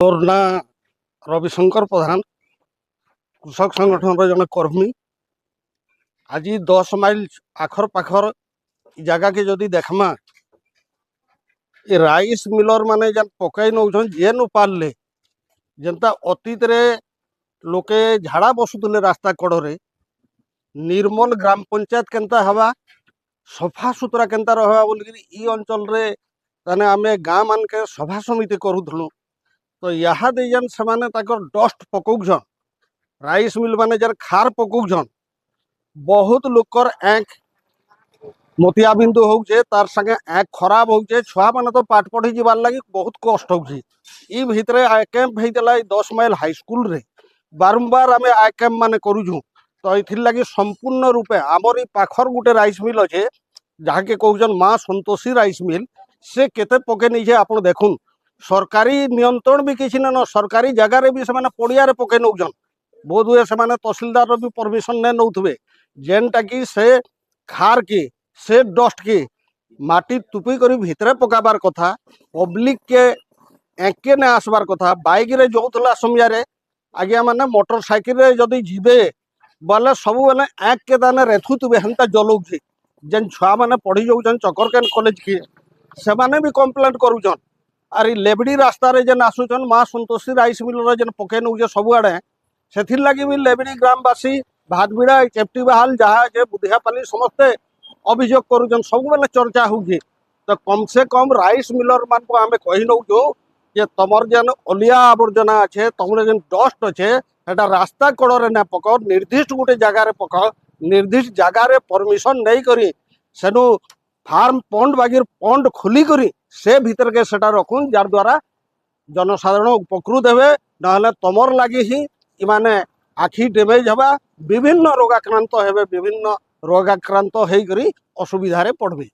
मोर ना रविशंकर प्रधान कृषक संगठन जन कर्मी। आज 10 माइल आखर पाखर जगह के जदि देखमा ये राइस मिलर माने जन पकई नौ जे नु पारे जेनता अतीत रे लोके झाड़ा बसुले रास्ता कड़े निर्मल ग्राम पंचायत केनता हवा सफा सुतरा केनता रहा बोलिकी अंचल रे ताने आमे गाँ मान के सभा समिति करूँ। तो यहाँ दे जन से डस्ट पकौछन राइस मिल माने जन खार पकौछन बहुत लोकर आँख मोतिया बिंदु होउछे तार संगे आँख खराब होउछे। छुआ माने तो पाठ पढ़ी जीवार लगी बहुत कष्ट होउछे। ई भितरे आई कैंप होइतला 10 माइल हाई स्कूल रे बारंबार आमे आई कैंप माने करूछु। तो इथिर लगी संपूर्ण रूपे आमर पाखर गुटे राइस मिल अच्छे जहाँ के कहउछन माँ संतोषी राइस मिल से केते पके नहीं आपण देखुन। सरकारी नियंत्रण भी किसी न सरकारी जगार भी से पड़िया पके नौछन बोध हुए से तहसिलदार भी परमिशन ने नौथे जेनटा कि से खार के से डस्ट के माटी तुपी कर भितर पकाबार कथा पब्लिक के एके ने आसबार कथा। बाइक रे जोला समय आज्ञा माने मोटरसाइकिल रे जदि जीवे बोले सब बेले आँख के दाने रेथुवे हेन्ता जलौछे जेन छुआ मैंने पढ़ी जाऊन चकरकेन कॉलेज के से भी कम्प्लेन करूछन। आर लेबड़ी रास्ता रे जेन आसुचन माँ संतोषी राइस मिल जेन पके नौचे सबुआड़े से लगी भी लेबड़ी ग्रामवासी भातबिड़ा चेप्टी बहाल जहाँ जे बुधियापाली समस्ते अभियोग करुचन सब बेले चर्चा होउछे। तो कम से कम राइस मिलर मान को आमे कही नौचु जे तमर जेन अलिया आवर्जना अच्छे तुम जेन डस्ट अच्छे सेटा रास्ता कड़े ना पक निर्दिष्ट गोटे जगार पक निर्दिष्ट जगार परमिशन नहीं करी सेनु फार्म पंड बागिर पंड खोली करी से भीतर के सेटा रखुन जार द्वारा जनसाधारण उपकृत हेबे ना तमर लगी ही इमाने आखि डैमेज हवा विभिन्न रोगाक्रांत हेबे विभिन्न रोगाक्रांत होई करी असुविधा रे पड़बे।